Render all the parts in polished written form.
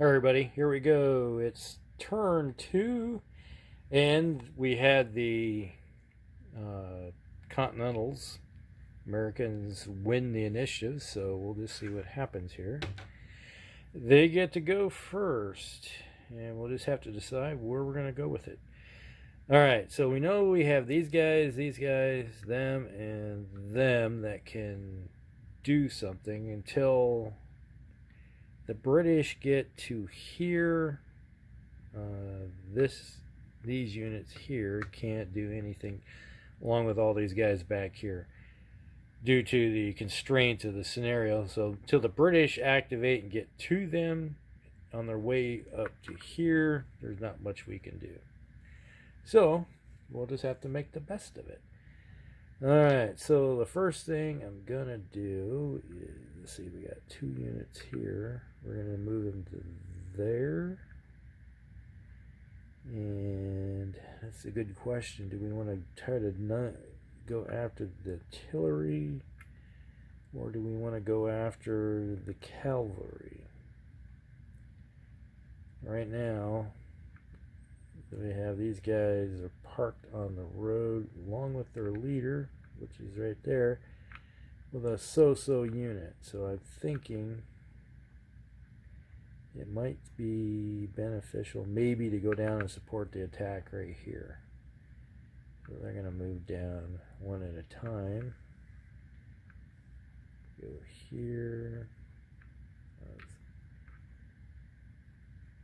Everybody, here we go. It's turn 2, and we had the Continentals. Americans win the initiative, so we'll just see what happens here. They get to go first, and we'll just have to decide where we're going to go with it. Alright, so we know we have these guys, them, and them that can do something until the British get to here. These units here can't do anything along with all these guys back here due to the constraints of the scenario. So till the British activate and get to them on their way up to here, there's not much we can do. So we'll just have to make the best of it. Alright, so the first thing I'm gonna do is, let's see, we got 2 units here. We're gonna move them to there. And that's a good question. Do we want to try to not go after the artillery, or do we want to go after the cavalry? Right now, we have these guys are parked on the road along with their leader, which is right there, with a so-so unit. So I'm thinking it might be beneficial maybe to go down and support the attack right here. So they're going to move down one at a time. Go here.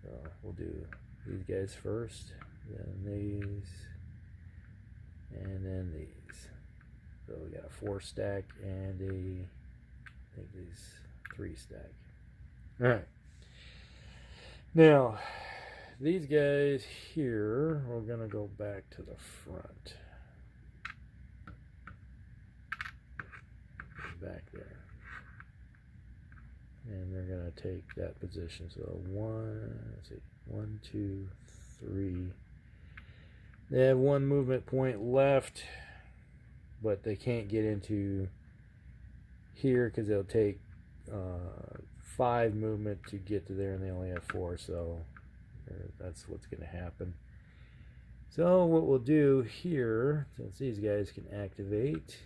So we'll do these guys first, then these, and then these. So we got a 4 stack and I think these 3 stack. Alright. Now, these guys here, we're going to go back to the front. Back there. And they're going to take that position. So let's see, 1, 2, 3. They have 1 movement point left, but they can't get into here because they'll take 5 movement to get to there, and they only have 4, so that's what's going to happen. So what we'll do here, since these guys can activate,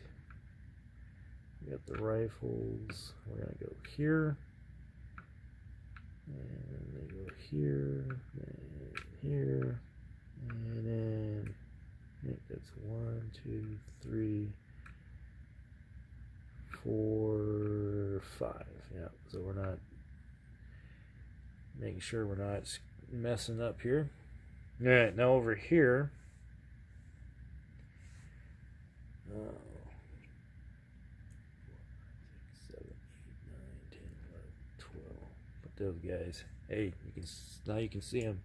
we got the rifles. We're going to go here, and they go here, and here, and then I think that's 1, 2, 3, 4, 5. Yeah, so we're not making sure we're not messing up here. All right, now over here. 7, 8, 9, 10, 11, 12. Put those guys. Hey, now you can see them.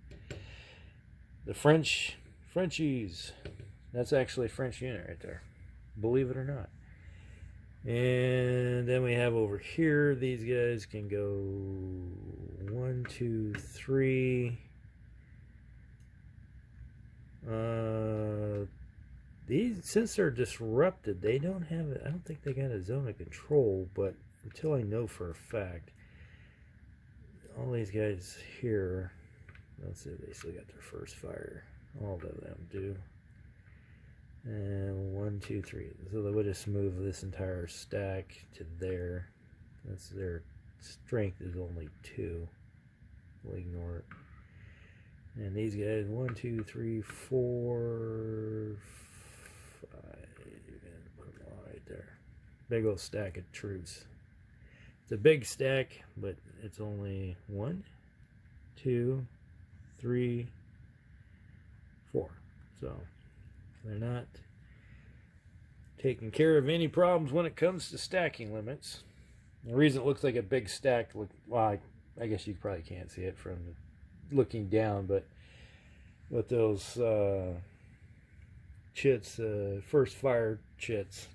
The Frenchies. That's actually a French unit right there. Believe it or not. And then we have over here, these guys can go 1, 2, 3. These, since they're disrupted, they don't have it. I don't think they got a zone of control, but until I know for a fact, all these guys here, let's see if they still got their first fire. All of them do. And 1, 2, 3. So they would just move this entire stack to there. That's their strength is only 2. We'll ignore it. And these guys, 1, 2, 3, 4, 5. And put them all right there. Big old stack of troops. It's a big stack, but it's only 1, 2, 3, 4. So they're not taking care of any problems when it comes to stacking limits. The reason it looks like a big stack, well, I guess you probably can't see it from looking down, but with those chits, first fire chits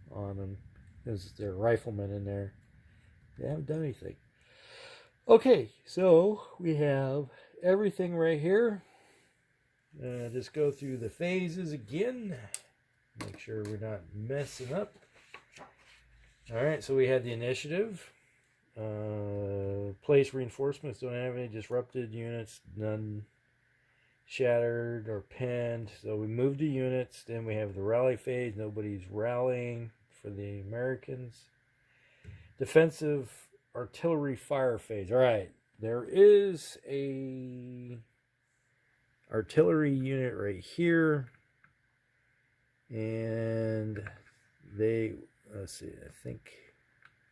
on them, because they're riflemen in there, they haven't done anything. Okay, so we have everything right here. Just go through the phases again. Make sure we're not messing up. Alright, so we had the initiative. Place reinforcements don't have any disrupted units, none shattered or pinned. So we move the units. Then we have the rally phase. Nobody's rallying for the Americans. Defensive artillery fire phase. All right, there is a artillery unit right here, and they, let's see, I think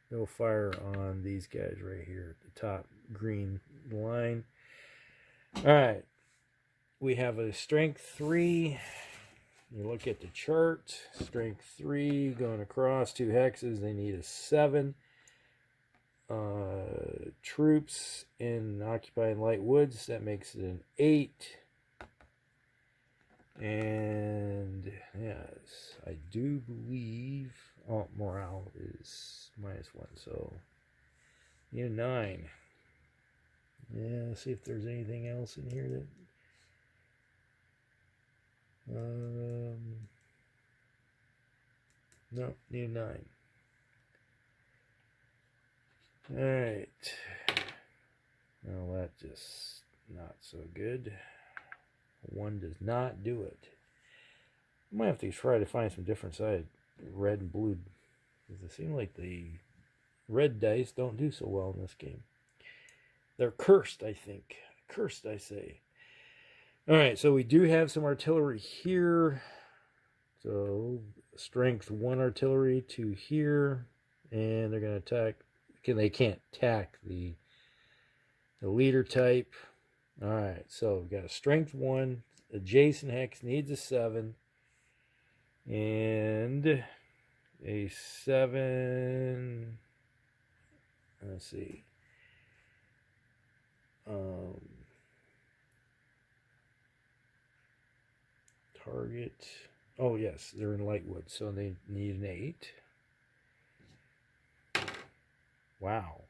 they'll fire on these guys right here at the top green line. All right, we have a strength 3. You look at the chart, strength 3 going across 2 hexes. They need a 7. Troops in occupying light woods, that makes it an 8. And yes, I do believe morale is -1, so need a 9. Yeah, let's see if there's anything else in here that no, need a 9. Alright. Well, that just not so good. 1 does not do it. I might have to try to find some different side red and blue, because it seems like the red dice don't do so well in this game. They're cursed, I think. Cursed, I say. Alright, so we do have some artillery here. So strength 1 artillery to here, and they're going to attack. They can't attack the leader type. All right, so we've got a strength 1. Adjacent hex needs a 7, and a 7. Let's see. Target. Oh yes, they're in Lightwood, so they need an 8. Wow.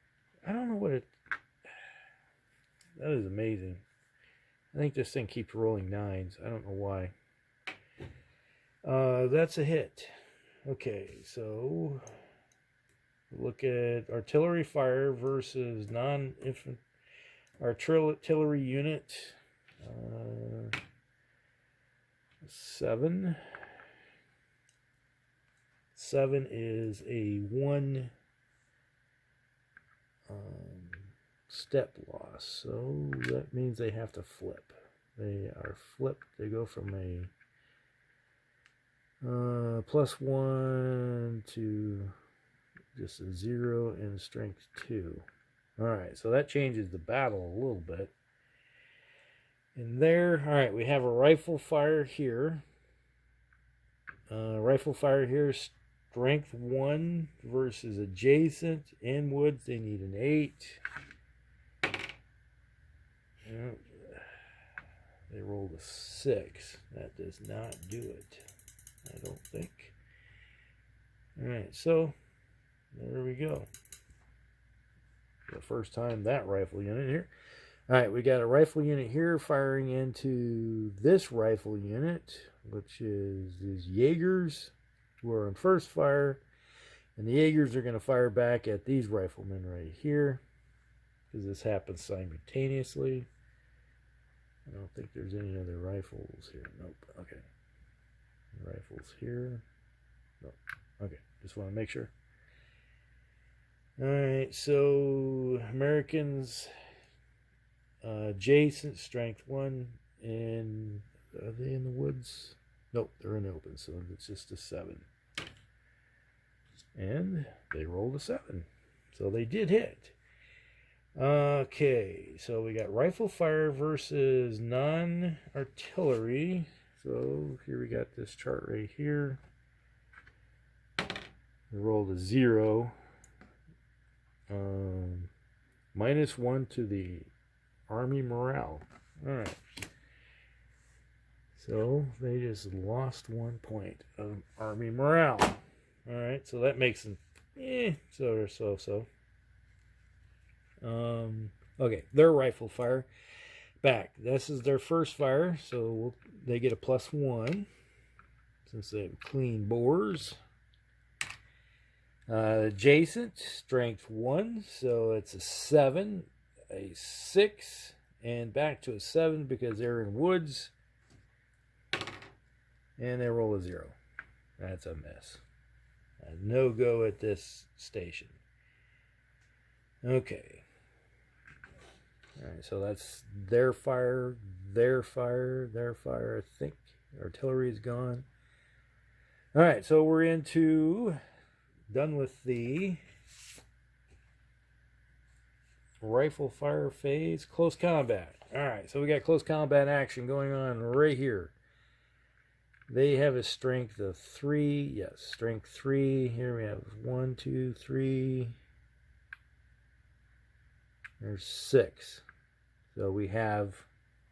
I don't know what it... That is amazing. I think this thing keeps rolling 9s. I don't know why. That's a hit. Okay, so... Look at artillery fire versus non-infantry artillery unit. 7. 7 is a 1... step loss, so that means they have to flip. They are flipped. They go from a +1 to just a 0 and strength 2. Alright, so that changes the battle a little bit. And there, alright, we have a rifle fire here. Rifle fire here, strength 1 versus adjacent. In woods, they need an 8. They rolled a 6. That does not do it, I don't think. Alright, so there we go. The first time that rifle unit here. Alright, we got a rifle unit here firing into this rifle unit, which is these Jaegers, who are on first fire. And the Jaegers are going to fire back at these riflemen right here, because this happens simultaneously. I don't think there's any other rifles here. Nope. Okay. Rifles here. Nope. Okay. Just want to make sure. Alright, so Americans, adjacent, strength 1, and are they in the woods? Nope, they're in the open, so it's just a 7. And they rolled a 7. So they did hit. Okay, so we got rifle fire versus non-artillery. So here we got this chart right here. We rolled a 0. -1 to the army morale. Alright. So they just lost 1 point of army morale. Alright, so that makes them so. Okay, their rifle fire back. This is their first fire, so they get a +1 since they have clean bores. Adjacent, strength 1, so it's a 7, a 6, and back to a 7 because they're in woods. And they roll a 0. That's a miss. No go at this station. Okay. Alright, so that's their fire, their fire, their fire, I think. Artillery is gone. Alright, so we're done with the rifle fire phase. Close combat. Alright, so we got close combat action going on right here. They have a strength of 3. Yes, strength 3. Here we have 1, 2, 3. There's 6. So we have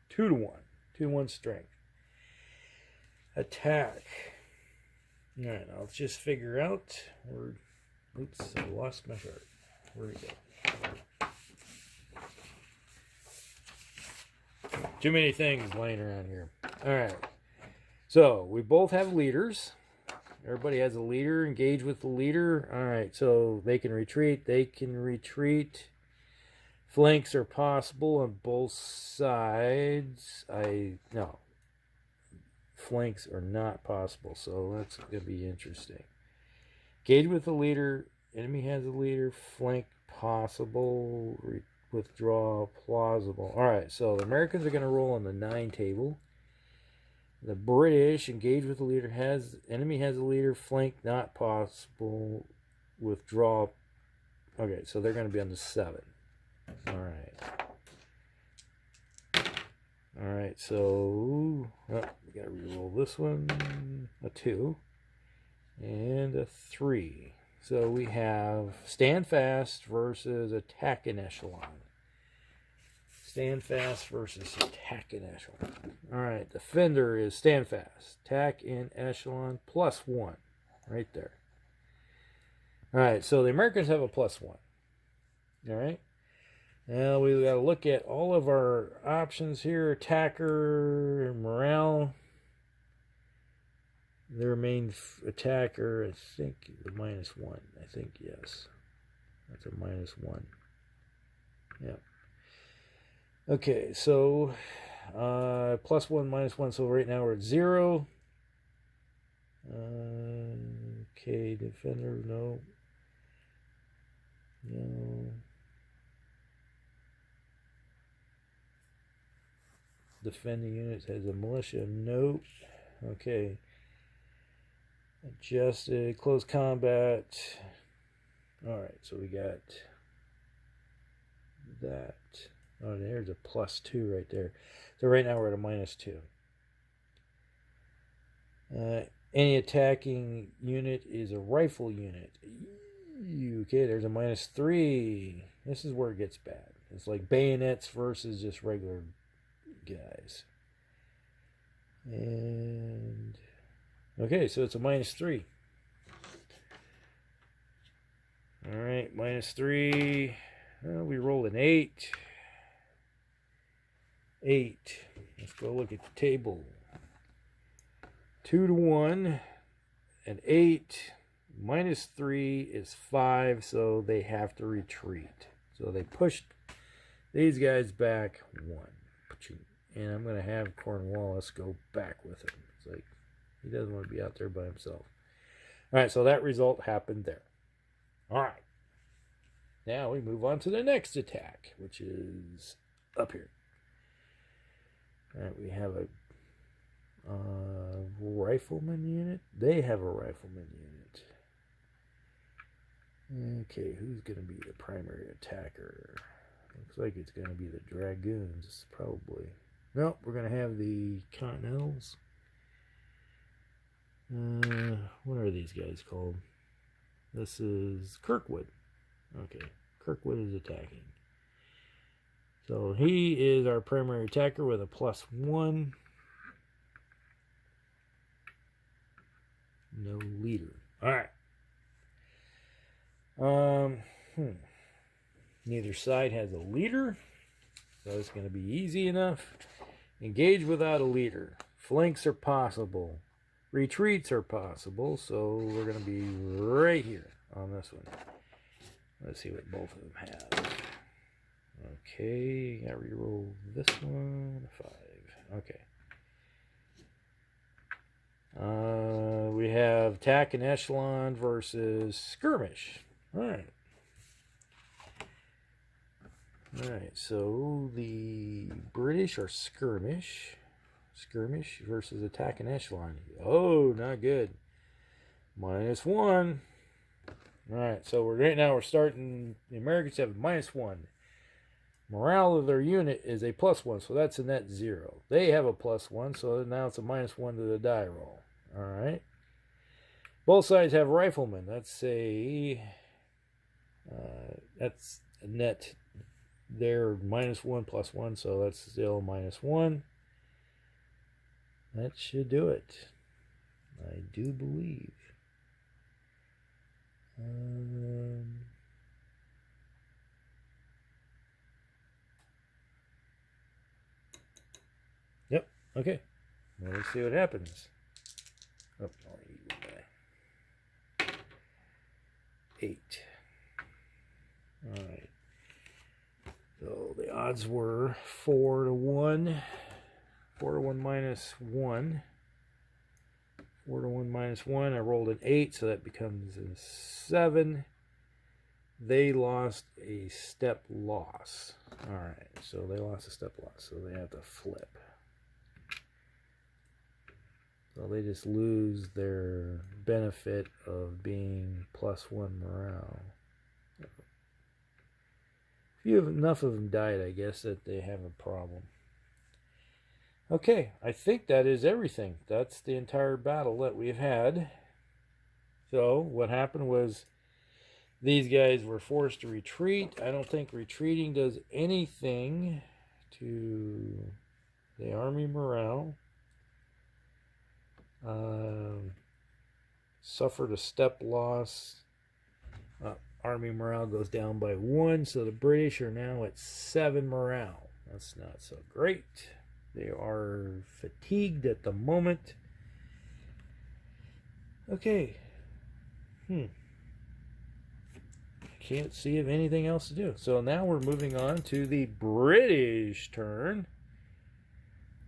2 to 1. 2 to 1 strength. Attack. Alright, now let's just figure out oops, I lost my chart. Where we go? Too many things laying around here. Alright. So we both have leaders. Everybody has a leader. Engage with the leader. Alright, so they can retreat. They can retreat. Flanks are possible on both sides. No. Flanks are not possible, so that's going to be interesting. Engage with the leader. Enemy has a leader. Flank possible. Withdraw plausible. Alright, so the Americans are going to roll on the 9 table. The British engage with the leader. Enemy has a leader. Flank not possible. Withdraw. Okay, so they're going to be on the 7. Alright. Alright, so we gotta re-roll this one. A 2 and a 3. So we have stand fast versus attack in echelon. Stand fast versus attack in echelon. Alright, defender is stand fast. Attack in echelon +1. Right there. Alright, so the Americans have a +1. Alright. Now we got to look at all of our options here. Attacker, morale. Their main attacker, I think, the -1. I think, yes. That's a -1. Yeah. Okay, so +1, -1. So right now we're at 0. Okay, defender, no. No. Defending units has a militia. Nope. Okay. Adjusted. Close combat. Alright, so we got that. Oh, there's a +2 right there. So right now we're at a -2. Any attacking unit is a rifle unit. Okay, there's a -3. This is where it gets bad. It's like bayonets versus just regular guys. And okay, so it's a -3. Alright, -3. Well, we rolled an 8. 8. Let's go look at the table. 2 to 1. An 8. -3 is 5, so they have to retreat. So they pushed these guys back 1. And I'm going to have Cornwallis go back with him. It's like, he doesn't want to be out there by himself. Alright, so that result happened there. Alright. Now we move on to the next attack, which is up here. Alright, we have a rifleman unit. They have a rifleman unit. Okay, who's going to be the primary attacker? Looks like it's going to be the Dragoons, probably. Nope, we're going to have the Continentals. What are these guys called? This is Kirkwood. Okay, Kirkwood is attacking. So he is our primary attacker with a +1. No leader. Alright. Neither side has a leader, so it's going to be easy enough. Engage without a leader. Flanks are possible. Retreats are possible, so we're going to be right here. on this one. Let's see what both of them have. Okay, gotta reroll this one. 5. Okay. We have attack and echelon versus skirmish. Alright. Alright, so the British are skirmish. Skirmish versus attack and echelon. Oh, not good. -1. Alright, so right now we're starting. The Americans have -1. Morale of their unit is a +1, so that's a net 0. They have a +1, so now it's a -1 to the die roll. Alright. Both sides have riflemen. That's a net. They're -1 +1, so that's still -1. That should do it. I do believe. Yep. Okay. Well, let's see what happens. Oh, I'll eat that. 8. All right. So the odds were 4 to 1. 4 to 1 -1. 4 to 1 -1. I rolled an 8, so that becomes a 7. They lost a step loss. Alright, so they lost a step loss, so they have to flip. So they just lose their benefit of being +1 morale. If you have enough of them died, I guess that they have a problem. Okay, I think that is everything. That's the entire battle that we've had. So what happened was these guys were forced to retreat. I don't think retreating does anything to the army morale. Suffered a step loss. Army morale goes down by 1, so the British are now at 7 morale. That's not so great. They are fatigued at the moment. Okay. Can't see of anything else to do. So now we're moving on to the British turn.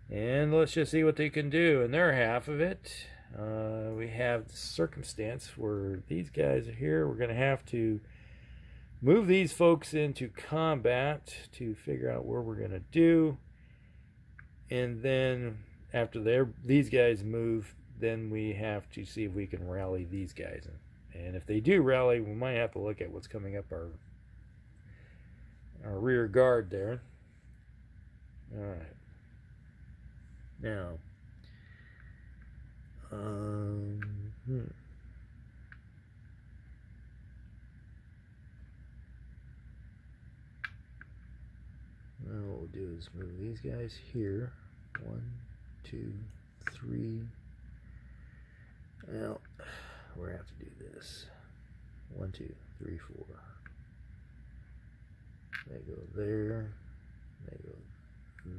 And let's just see what they can do in their half of it. We have the circumstance where these guys are here. We're going to have to move these folks into combat to figure out what we're going to do. And then after these guys move, then we have to see if we can rally these guys. And if they do rally, we might have to look at what's coming up our rear guard there. All right. Now, now what we'll do is move these guys here. 1, 2, 3. Well, we're going to have to do this. 1, 2, 3, 4. They go there. They go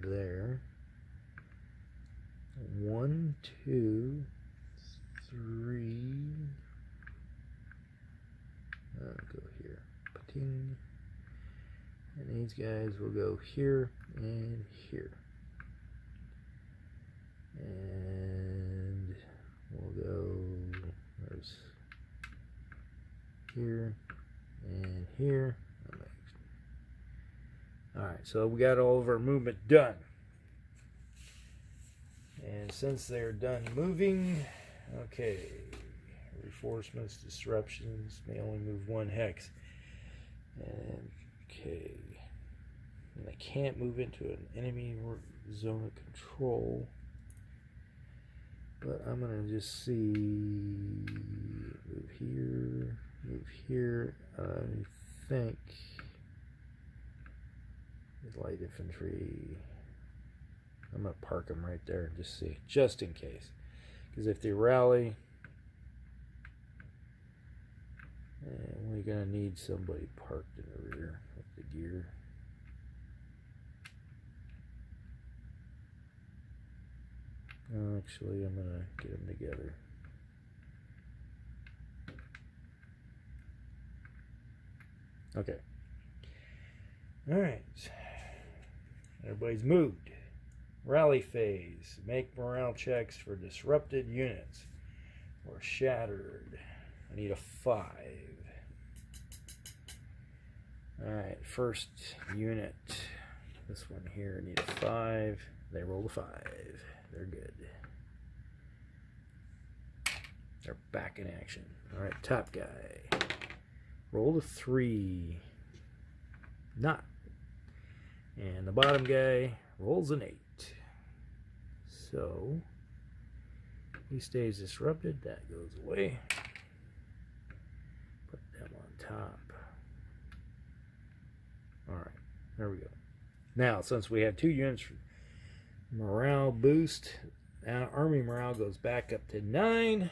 there. 1, 2, 3. I'll go here. Pating. And these guys will go here and here. And we'll go, there's here and here. Alright, so we got all of our movement done. And since they're done moving, okay, reinforcements, disruptions may only move 1 hex. And, okay, and they can't move into an enemy zone of control. But I'm going to just see, move here, I think light infantry, I'm going to park them right there and just see, just in case. Because if they rally, we're going to need somebody parked in the rear with the gear. Actually, I'm going to get them together. Okay. Alright. Everybody's moved. Rally phase. Make morale checks for disrupted units or shattered. I need a 5. Alright, first unit. This one here needs a 5. They rolled a 5. They're good. They're back in action. Alright, top guy. Rolled a 3. Not. And the bottom guy rolls an 8. So he stays disrupted. That goes away. Put them on top. Alright, there we go. Now, since we have 2 units, morale boost. Now, army morale goes back up to 9.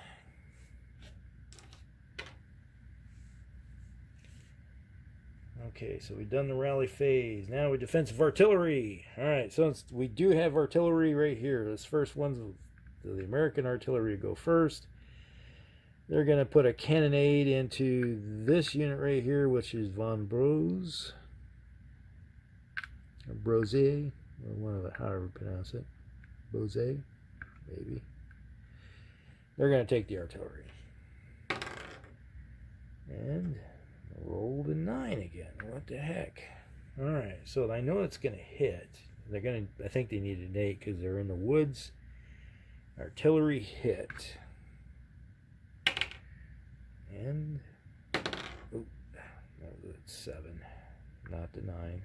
Okay, so we've done the rally phase. Now we defensive artillery. Alright, so we do have artillery right here. This first one's the American artillery go first. They're going to put a cannonade into this unit right here, which is Von Brose. Or Brose, or one of the, however you pronounce it. Bose, maybe. They're going to take the artillery. And rolled a 9 again. What the heck? Alright, so I know it's going to hit. They're going to, I think they need an 8 because they're in the woods. Artillery hit. And, oh, that was a 7. Not the 9.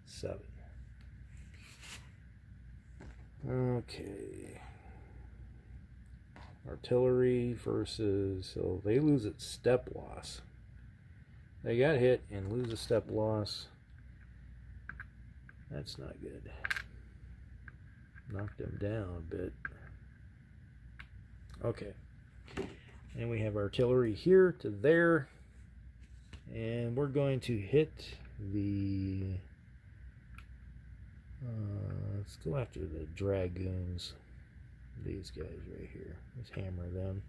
7. Okay. Artillery versus, so they lose its step loss. They got hit and lose a step loss. That's not good. Knocked them down a bit. Okay. And we have artillery here to there. And we're going to hit the... let's go after the dragoons. These guys right here. Let's hammer them.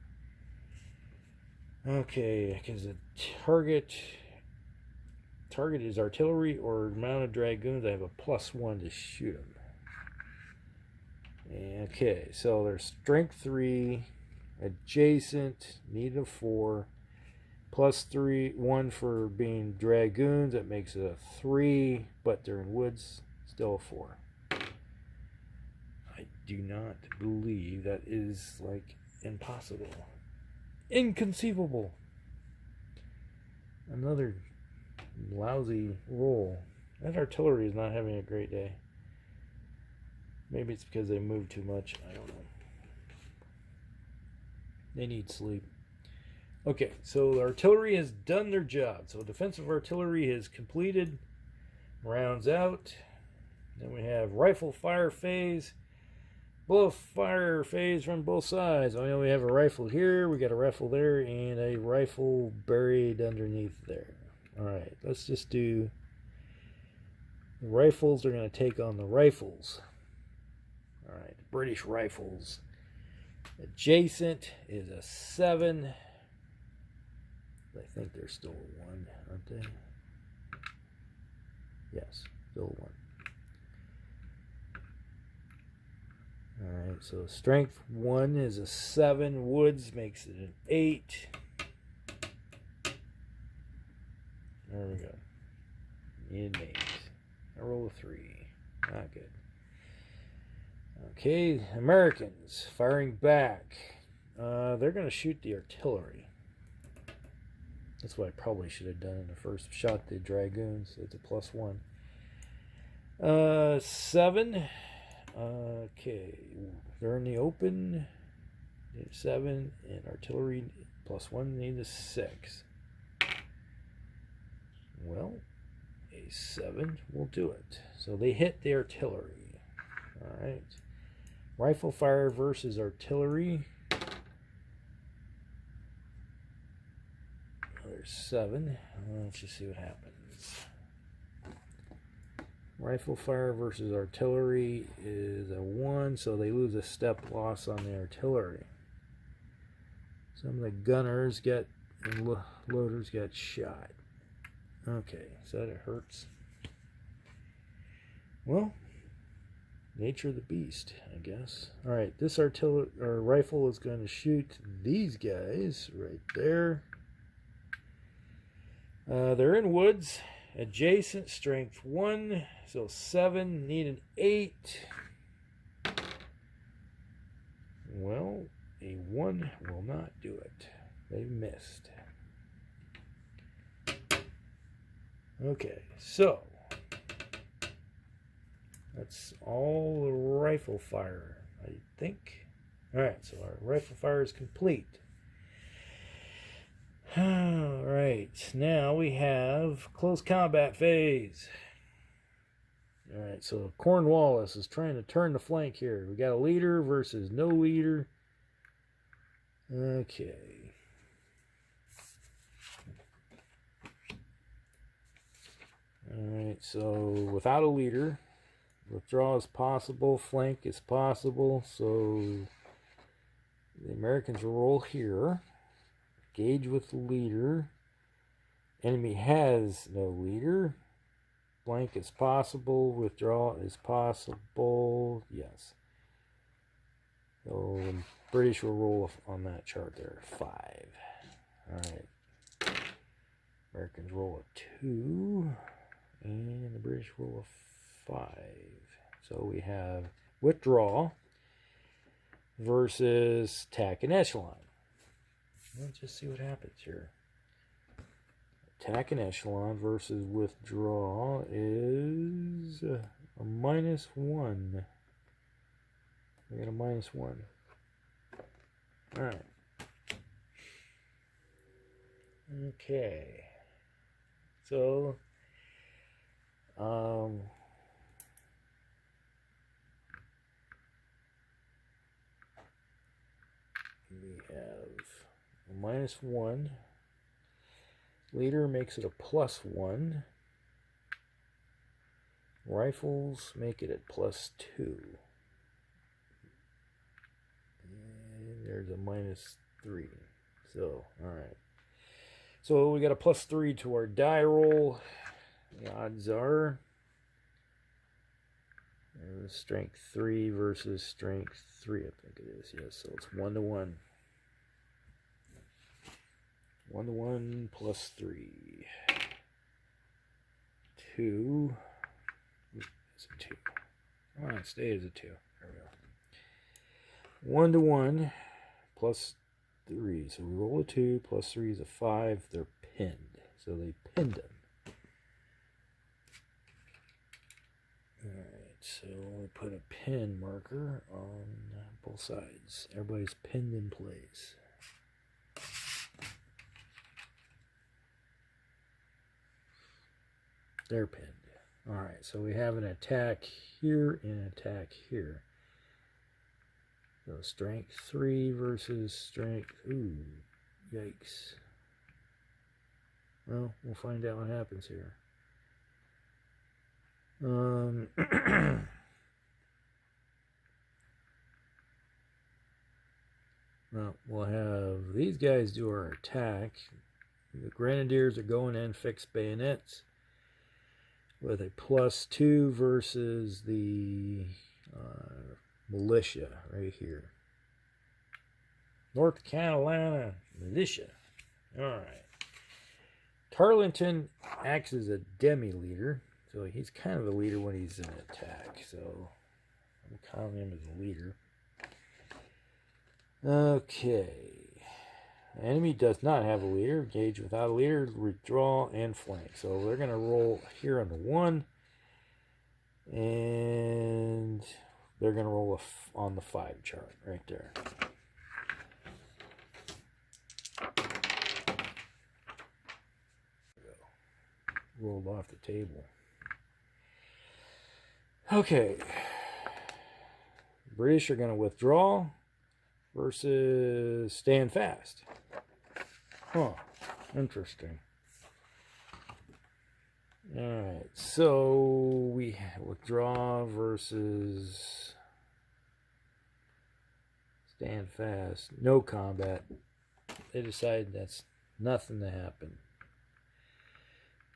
Okay, because the target is artillery or mounted dragoons. I have a +1 to shoot them. Okay, so there's strength 3, adjacent, need a 4, +3, 1 for being dragoons. That makes it a 3, but they're in woods, still a 4. I do not believe that is like impossible. Inconceivable. Another lousy roll. That artillery is not having a great day. Maybe it's because they moved too much. I don't know. They need sleep. Okay, so the artillery has done their job. So defensive artillery is completed. Rounds out. Then we have rifle fire phase. Both fire phase from both sides. I know we have a rifle here, we got a rifle there, and a rifle buried underneath there. Alright, let's just do... The rifles are going to take on the rifles. Alright, British rifles. Adjacent is a 7. I think they're still a 1, aren't they? Yes, still a 1. Alright, so strength 1 is a 7. Woods makes it an 8. There we go. Need an 8. I roll a 3. Not good. Okay, Americans firing back. They're going to shoot the artillery. That's what I probably should have done in the first shot. The dragoons. It's a +1. 7. Okay, they're in the open. Need a 7, and artillery +1 need a 6. Well, a 7 will do it. So they hit the artillery. All right, rifle fire versus artillery. There's 7. Let's just see what happens. Rifle fire versus artillery is a 1, so they lose a step loss on the artillery. Some of the gunners and loaders got shot. Okay, so that it hurts. Well, nature of the beast, I guess. All right, this artillery or rifle is going to shoot these guys right there. They're in woods, adjacent, strength 1, so 7, need an 8. Well, a 1 will not do it. They missed. Okay, so that's all the rifle fire, I think. Alright, so our rifle fire is complete. Alright, now we have close combat phase. Alright, so Cornwallis is trying to turn the flank here. We got a leader versus no leader. Okay. Alright, so without a leader, withdraw is possible, flank is possible, so the Americans roll here. Engage with the leader. Enemy has no leader. Flank is possible, withdraw is possible, yes. So British will roll on that chart there, 5. Alright. Americans roll a 2. And the British roll a 5. So we have withdraw versus attack an echelon. Let's just see what happens here. Attack an echelon versus withdraw is a -1. We got a -1. Alright. Okay. So we have a -1. Leader makes it a +1. Rifles make it at +2. And there's a -3. So, alright. So we got a +3 to our die roll. The odds are strength 3 versus strength 3, I think it is. Yes, so it's 1 to 1. 1 to 1 +3. 2. It's a 2. Come on, stay as a 2. There we go. 1 to 1 +3. So we roll a 2, +3 is a 5. They're pinned. So they pinned them. Alright, so we put a pin marker on both sides. Everybody's pinned in place. They're pinned. Alright, so we have an attack here and an attack here. So strength 3 versus strength... Ooh, yikes. Well, we'll find out what happens here. Well, we'll have these guys do our attack. The Grenadiers are going in fixed bayonets with a +2 versus the militia right here. North Carolina militia. Alright. Tarleton acts as a demi-leader. So he's kind of a leader when he's in attack. So I'm counting him as a leader. Okay. The enemy does not have a leader. Engage without a leader. Withdraw and flank. So they're going to roll here on the 1. And they're going to roll on the 5 chart right there. Rolled off the table. Okay. British are going to withdraw versus stand fast. Huh. Interesting. Alright, so we withdraw versus stand fast. No combat. They decide that's nothing to happen.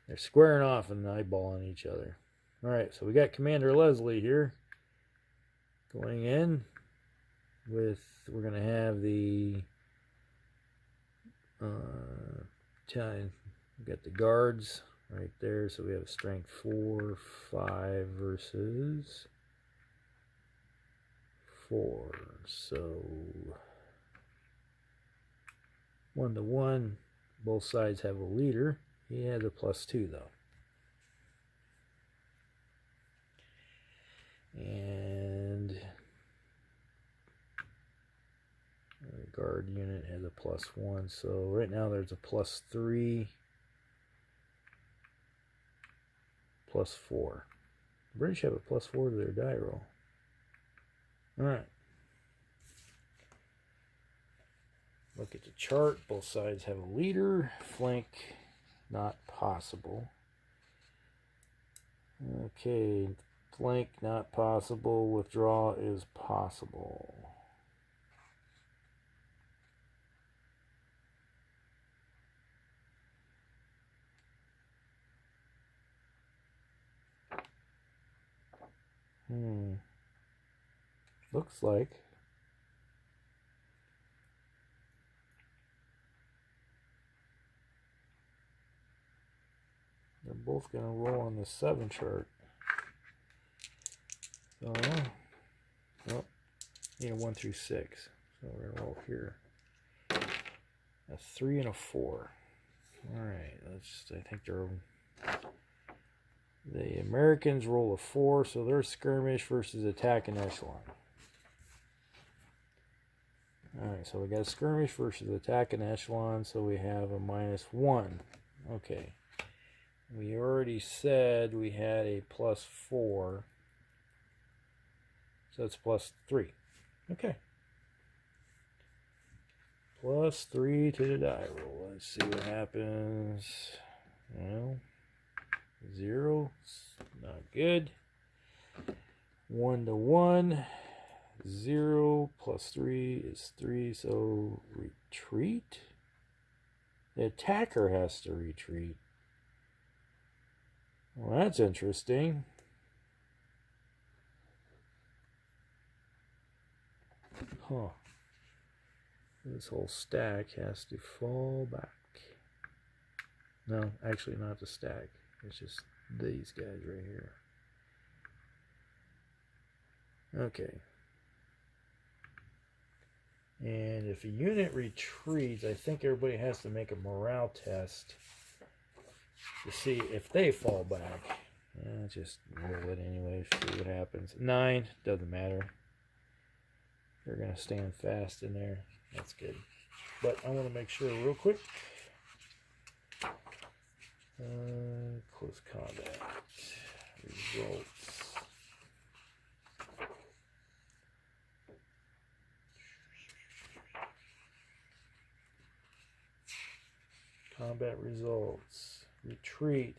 They're squaring off and eyeballing each other. Alright, so we got Commander Leslie here. Going in with, we're going to have the we got the guards right there, so we have strength 4, 5 versus 4. So 1-to-1. Both sides have a leader. He has a +2 though. And the guard unit has a +1. So right now there's a +3, +4. The British have a +4 to their die roll. Alright. Look at the chart. Both sides have a leader. Flank, not possible. Okay. Flank, not possible. Withdraw is possible. Looks like. They're both going to roll on the 7 chart. So, well, need a 1 through 6. So we're going to roll here. A 3 and a 4. Alright, I think the Americans roll a 4, so they're skirmish versus attack and echelon. Alright, so we got a skirmish versus attack and echelon, so we have a -1. Okay. We already said we had a +4. So it's +3. Okay. +3 to the die roll. Let's see what happens. Well, 0. Not good. 1-to-1. 0 +3 is 3. So retreat. The attacker has to retreat. Well, that's interesting. Huh. This whole stack has to fall back. No, actually not the stack. It's just these guys right here. Okay. And if a unit retreats, I think everybody has to make a morale test to see if they fall back. Just roll it anyway, see what happens. 9, doesn't matter. They're going to stand fast in there. That's good. But I want to make sure real quick. Close combat. Results. Combat results. Retreat.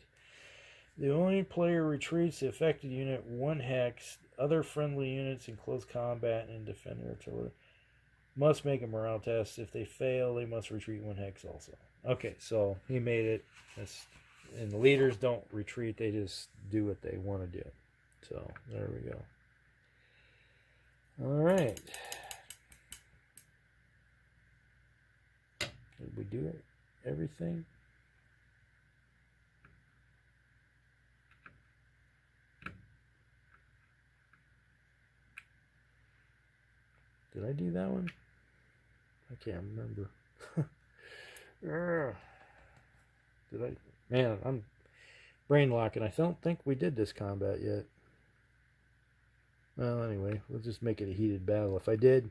The only player retreats the affected unit 1 hex. Other friendly units in close combat and defender artillery must make a morale test. If they fail, they must retreat 1 hex also. Okay, so he made it. And the leaders don't retreat. They just do what they want to do. So, there we go. Alright. Did we do it? Everything? Did I do that one? I can't remember. Did I? Man, I'm brain locking. I don't think we did this combat yet. Well, anyway, we'll just make it a heated battle. If I did,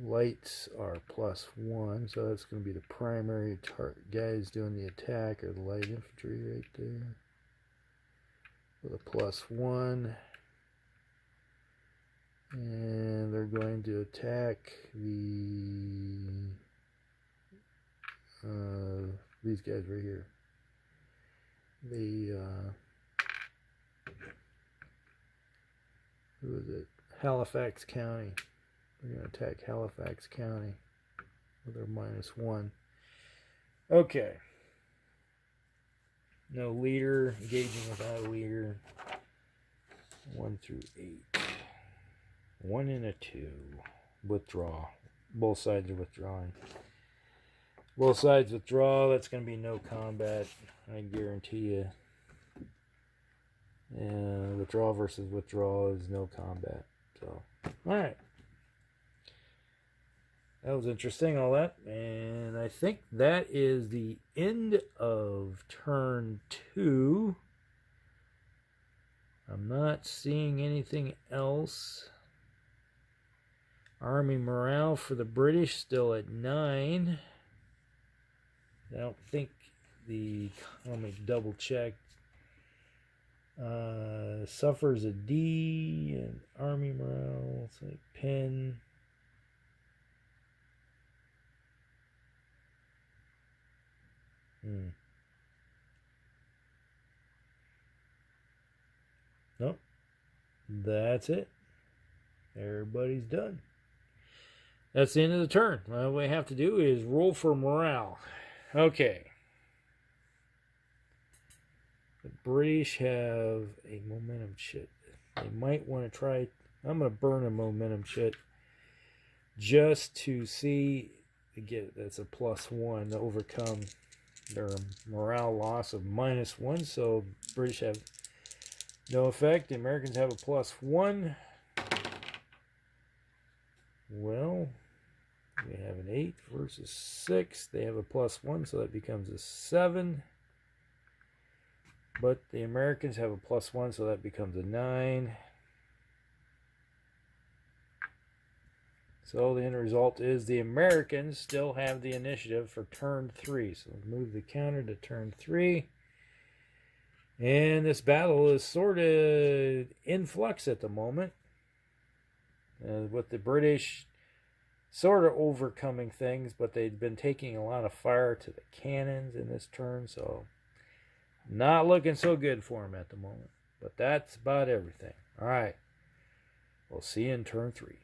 lights are +1, so that's going to be the primary guys doing the attack, or the light infantry right there. With a +1. And they're going to attack these guys right here. Who is it? Halifax County. They're going to attack Halifax County with their -1. Okay. No leader. Engaging without a leader. 1 through 8. 1 and a 2. Withdraw. Both sides are withdrawing. Both sides withdraw. That's going to be no combat. I guarantee you. And withdraw versus withdraw is no combat. So, alright. That was interesting, all that. And I think that is the end of turn 2. I'm not seeing anything else. Army morale for the British still at 9. I don't think let me double check. Suffers a D, and army morale, it's like pin. Nope. That's it. Everybody's done. That's the end of the turn. What we have to do is roll for morale. Okay. The British have a momentum chit. They might want to try. I'm going to burn a momentum chit just to see. That's a +1 to overcome their morale loss of -1. So British have no effect. The Americans have a +1. Well, we have an 8 versus 6. They have a +1, so that becomes a 7. But the Americans have a +1, so that becomes a 9. So the end result is the Americans still have the initiative for turn 3. So move the counter to turn 3. And this battle is sort of in flux at the moment. With the British sort of overcoming things, but they've been taking a lot of fire to the cannons in this turn, so not looking so good for them at the moment. But that's about everything. All right. We'll see you in turn 3.